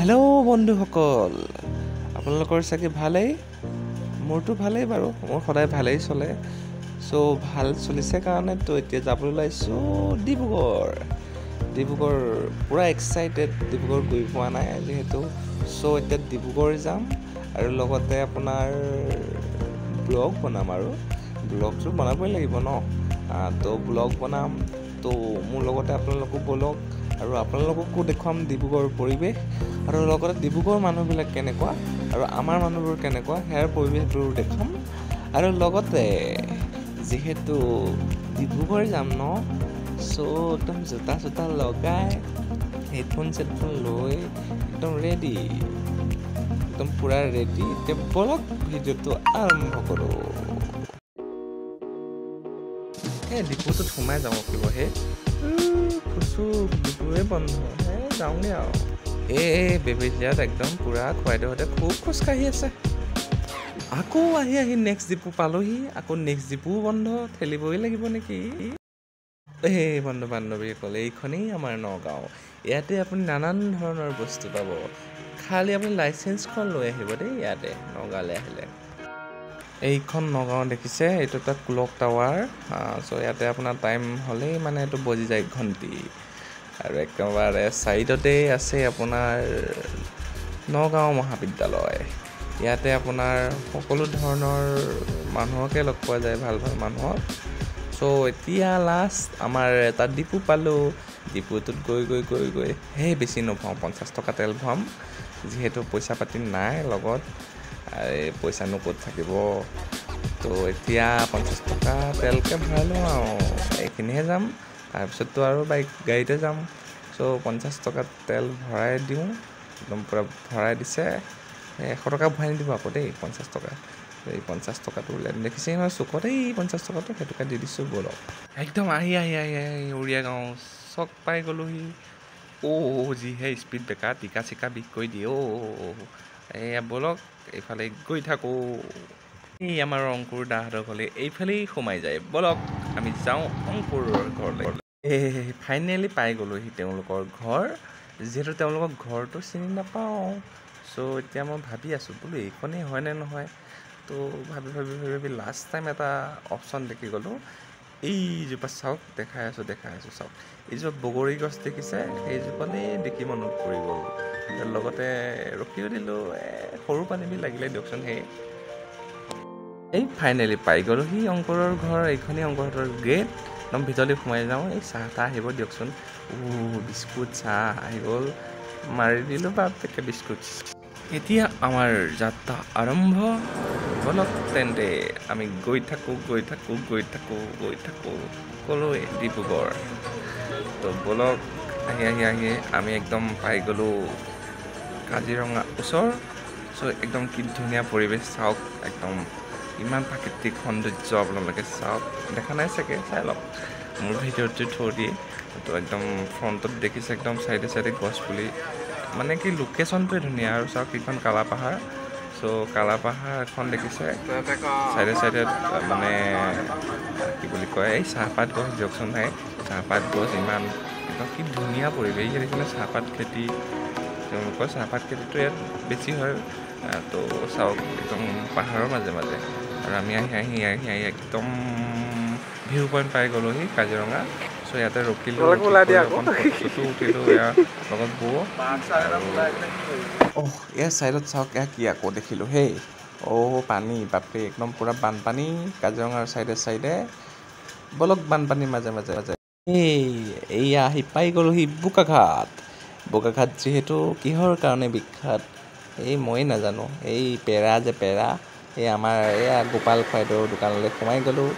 Hello' বন্ধুসকল, আপোনালোকৰ চাগে ভালেই? মোৰতো ভালেই বাৰু, মোৰ সদায় ভালেই চলে। চ' ভাল চলিছে কাৰণেতো এতিয়া যাবলৈ ওলাইছোঁ ডিব্ৰুগড় পূৰা এক্সাইটেড। ডিব্ৰুগড় গৈ পোৱা নাই যিহেতু। চ' এতিয়া ডিব্ৰুগড় যাম আৰু লগতে আপোনাৰ ব্লগ বনাম আৰু ব্লগটো বনাবই লাগিব ন। তো ব্লগ বনাম, তো মোৰ লগতে আপোনালোকো বলক আৰু আপোনালোককো দেখুৱাম ডিব্ৰুগড়ৰ পৰিৱেশ আৰু লগতে ডিব্ৰুগড়ৰ মানুহবিলাক কেনেকুৱা আৰু আমাৰ মানুহবোৰ কেনেকুৱা সেয়াৰ পৰিৱেশবোৰ দেখাম। আৰু লগতে যিহেতু ডিব্ৰুগড় যাম ন, চ' একদম জোতা চোতা লগাই হেডফোন চেডফোন লৈ একদম ৰেডি, একদম পূৰা ৰেডি। এতিয়া বলক ভিডিঅ'টো আৰম্ভ কৰোঁ। এই ডিপুটোত সোমাই যাওঁ কিবহে ডিপুৱে বন্ধ, যাওঁগৈ আৰু বেবেজীয়াত একদম পূৰা খুৱাইদেউহঁতে খুব খোজকাঢ়ি আছে। আকৌ আহি নেক্সট ডিপু পালোহি, আকৌ নেক্সট ডিপুও বন্ধ, ঠেলিবই লাগিব নেকি। বন্ধু বান্ধৱীসকল, এইখনেই আমাৰ নগাঁও। ইয়াতে আপুনি নানান ধৰণৰ বস্তু পাব, খালি আপুনি লাইচেঞ্চখন লৈ আহিব দেই। ইয়াতে নগাঁৱলৈ আহিলে এইখন নগাঁও দেখিছে, এইটো এটা ক্লক টাৱাৰ। চ' ইয়াতে আপোনাৰ টাইম হ'লেই মানে এইটো বজি যায় ঘণ্টি। আৰু একেবাৰে ছাইডতেই আছে আপোনাৰ নগাঁও মহাবিদ্যালয়। ইয়াতে আপোনাৰ সকলো ধৰণৰ মানুহকে লগ পোৱা যায়, ভাল ভাল মানুহক। চ' এতিয়া লাষ্ট আমাৰ এটা ডিপু পালোঁ। ডিপুটোত গৈ বেছি নভৰাওঁ, 50 টকা তেল ভৰাম যিহেতু পইচা পাতি নাই লগত। পইচানো ক'ত থাকিব, তো এতিয়া 50 টকা তেলকৈ ভৰালোঁ আৰু এইখিনিহে যাম। তাৰপিছততো আৰু গাড়ীতে যাম। চ' 50 টকা তেল ভৰাই দিওঁ, একদম পূৰা ভৰাই দিছে। 100 টকা ভৰাই নিদিব আকৌ দেই, 50 টকা। এই 50 টকাটো উলিয়াই দেখিছে নহয় চুকত, এই 50 টকাটো সেইটোকে দি দিছোঁ বলক। একদম আহি উৰিয়া গাঁও চক পাই গ'লোহি। যিহে স্পীড ব্ৰেকাৰ, টিকা চিকা বিষ কৰি দিয়ে। এয়া বলক এইফালে গৈ থাকোঁ। এই আমাৰ অংকুৰ দাহঁতৰ ঘৰলৈ এইফালেই সোমাই যায়, বলক আমি যাওঁ অংকুৰৰ ঘৰলৈ। ফাইনেলি পাই গ'লোহি তেওঁলোকৰ ঘৰ, যিহেতু তেওঁলোকৰ ঘৰটো চিনি নাপাওঁ। চ' এতিয়া মই ভাবি আছোঁ বোলো এইখনেই হয়নে নহয়। তো ভাবি লাষ্ট টাইম এটা অপশ্যন দেখি গ'লোঁ। এইজোপা চাওক, দেখাই আছোঁ চাওক। এইজোপা বগৰী গছ দেখিছে, সেইজোপালেই দেখি মনত পৰি গ'ল। লগতে ৰখিও দিলোঁ, সৰু পানীবি লাগিলে দিয়কচোন। ফাইনেলি পাই গ'লোহি অংকুৰৰ ঘৰ। এইখনেই অংকুৰহঁতৰ গেট। একদম ভিতৰলৈ সোমাই যাওঁ। এই চাহ তাহ আহিব দিয়কচোন। বিস্কুট চাহ আহি গ'ল, মাৰি দিলোঁ বাপেকে বিস্কুট। এতিয়া আমাৰ যাত্ৰা আৰম্ভ, বলক তেন্তে আমি গৈ থাকোঁ ক'লৈ, ডিব্ৰুগড়। তো বলক আহি আমি একদম পাই গ'লোঁ কাজিৰঙা ওচৰ। চ' একদম কি ধুনীয়া পৰিৱেশ চাওক, একদম ইমান প্ৰাকৃতিক সৌন্দৰ্য আপোনালোকে চাওক। দেখা নাই চাগে, চাই লওক মোৰ ভিডিঅ'টো থৈ দিয়ে। তো একদম ফ্ৰণ্টত দেখিছে, একদম চাইডে গছ পুলি, মানে কি লোকেশ্যনটোৱে ধুনীয়া। আৰু চাওক এইখন কালাপাহাৰ। চ' কালাপাহাৰ এখন দেখিছে, চাইডে মানে কি বুলি কয়, এই চাহপাত গছ দিয়কচোন। চাহপাত গছ ইমান একদম কি ধুনীয়া পৰিৱেশ। ইয়াত দেখিলে চাহপাত খেতি, তেওঁলোকৰ চাহপাত খেতিটো ইয়াত বেছি হয়। তো চাওক একদম পাহাৰৰ মাজে আৰু আমি আহি একদম ভিউ পইণ্ট পাই গ'লোহি কাজিৰঙা। চ' ইয়াতে ৰখিলোঁ, ফটো উঠিলোঁ ইয়াৰ লগত বৌ। ইয়াৰ ছাইডত চাওক, কি আকৌ দেখিলোঁ পানী, বাপৰে একদম পূৰা বানপানী কাজিৰঙাৰ চাইডে। বলক বানপানীৰ মাজে এয়া আহি পাই গ'লোহি বোকাঘাট যিহেতু কিহৰ কাৰণে বিখ্যাত ময়ে নাজানো। পেৰা, আমাৰ এয়া গোপাল খুৱাইদেউৰ দোকানলৈ সোমাই গ'লোঁ।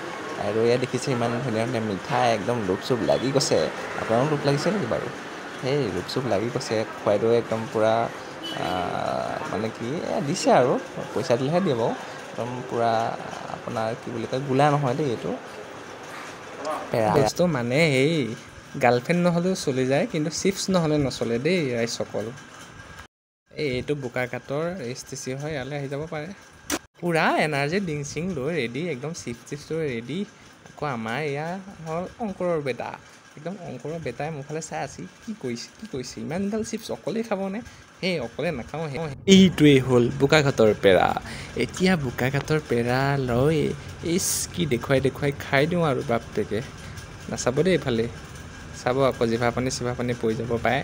আৰু এয়া দেখিছে ইমান ধুনীয়া মিঠাই, একদম লোভ চোভ লাগি গৈছে। আপোনাৰো লোভ লাগিছে নেকি বাৰু? লোভ চোভ লাগি গৈছে। খুৱাইদেউৱে একদম পূৰা মানে কি দিছে আৰু পইচা দিলেহে দিয়ে বাৰু। একদম পূৰা আপোনাৰ কি বুলি কয়, গোলা নহয় দেই, এইটো বস্তু মানে গাৰ্লফ্ৰেণ্ড নহ'লেও চলি যায়, কিন্তু চিপছ নহ'লে নচলে দেই ৰাইজসকল। এইটো বোকাঘাটৰ STC হয়, ইয়ালৈ আহি যাব পাৰে। পূৰা এনাৰ্জি ডিং চিং লৈ ৰেডি, একদম চিপছ লৈ ৰেডি। আকৌ আমাৰ এয়া হ'ল অংকুৰৰ বেটা। একদম অংকুৰৰ বেটাই মোৰ ফালে চাই আছে, কি কৰিছে ইমান গাল চিপছ অকলেই খাবনে? সেই অকলে নাখাওঁ। এইটোৱেই হ'ল বোকাঘাটৰ পেৰা। এতিয়া বোকাঘাটৰ পেৰা লৈ ইচ কি দেখুৱাই খাই দিওঁ আৰু বাপটেকে। নাচাব দেই এইফালে, চাব আকৌ জিভা পানী পৰি যাব পাৰে।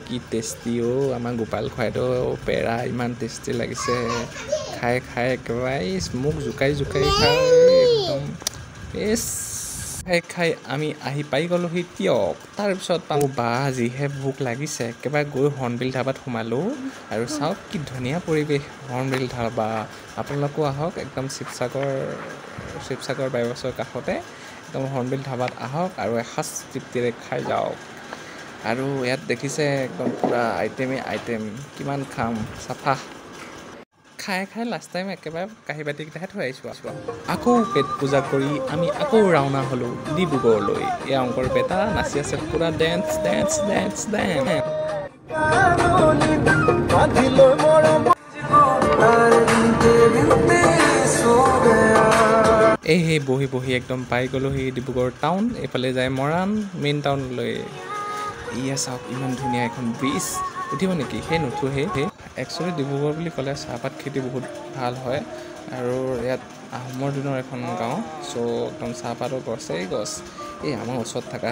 কি টেষ্টি আমাৰ গোপাল খুৰাইদেউ পেৰা ইমান টেষ্টি লাগিছে। খাই একেবাৰে মোক জোকাই খাই একদম খাই আমি আহি পাই গ'লোহি তিয়ক। তাৰপিছত বা যিহে ভোক লাগিছে, একেবাৰে গৈ হৰ্ণবিল ধাবাত সোমালোঁ। আৰু চাওক কি ধুনীয়া পৰিৱেশ হৰ্ণবিল ধাবা। আপোনালোকো আহক, একদম শিৱসাগৰ বাইপাছৰ কাষতে একদম হৰ্ণবিল ধাবাত আহক আৰু এসাঁজ তৃপ্তিৰে খাই যাওক। আৰু ইয়াত দেখিছে একদম পূৰা আইটেম কিমান খাম চাফা। খাই লাষ্ট টাইম একেবাৰে কাঁহী বাতিকেইটাহে থৈ আহিছোঁ। আকৌ পেট পূজা কৰি আমি আকৌ ৰাওনা হ'লোঁ ডিব্ৰুগড়লৈ। এয়া অংকৰ বেটা নাচি আছে পূৰা ডেন্স। সেই বহি একদম পাই গ'লোহি ডিব্ৰুগড় টাউন। এইফালে যায় মৰাণ মেইন টাউনলৈ। ইয়া চাওক ইমান ধুনীয়া এখন ব্ৰিজ। উঠিব নেকি? সেই নুঠো। একচুৱেলি ডিব্ৰুগড় বুলি ক'লে চাহপাত খেতি বহুত ভাল হয়। আৰু ইয়াত আহোমৰ দিনৰ এখন গাঁও, চ' একদম চাহপাতৰ গছেই গছ। এই আমাৰ ওচৰত থকা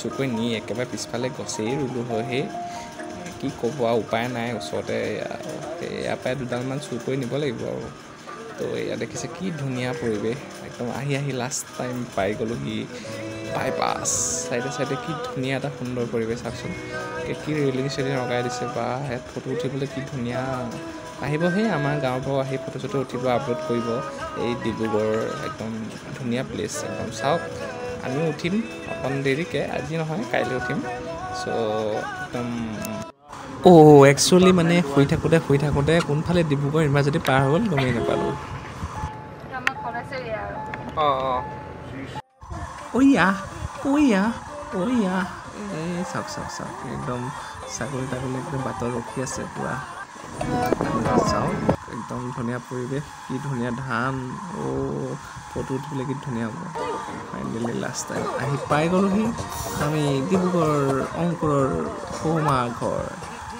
চুকৈ নি একেবাৰে পিছফালে গছেই ৰুলোঁ হয়। কি ক'ব আৰু উপায় নাই, ওচৰতে ইয়াৰ পৰাই দুডালমান চুৰ কৰি নিব লাগিব আৰু। তো এয়া দেখিছে কি ধুনীয়া পৰিৱেশ। একদম আহি লাষ্ট টাইম পাই গ'লোহি বাইপাছ। চাইডে কি ধুনীয়া এটা সুন্দৰ পৰিৱেশ চাওকচোন। কি ৰেলিং লগাই দিছে বা ইয়াত ফটো উঠিবলৈ কি ধুনীয়া। আহিব আমাৰ গাঁৱৰ পৰা আহি ফটো চটো উঠিব, আপলোড কৰিব। এই ডিব্ৰুগড় একদম ধুনীয়া প্লেচ একদম। চাওক আমিও উঠিম অকণ দেৰিকৈ, আজি নহয় কাইলৈ উঠিম। চ' একদম একচুৱেলি মানে শুই থাকোঁতে কোনফালে ডিব্ৰুগড় ইউনিভাৰ্চিটি পাৰ হৈ গ'ল গমেই নাপালোঁ। এই চাওক একদম ছাগলী একদম বাটত ৰখি আছে পূৰা। চাওক একদম ধুনীয়া পৰিৱেশ, কি ধুনীয়া ধান। ফটো উঠিবলৈ কি ধুনীয়া হ'ব। ফাইনেলি লাষ্ট টাইম আহি পাই গ'লোহি আমি ডিব্ৰুগড় অংকুৰৰ সৌমা ঘৰ।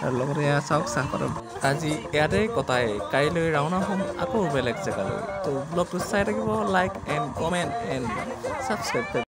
আৰু লগতে এয়া চাওক চাহপাতৰ। আজি ইয়াতে কটাই, কাইলৈ ৰাওনা হ'ম আকৌ বেলেগ জেগালৈ। তো ব্লগটো চাই থাকিব, like and comment and subscribe.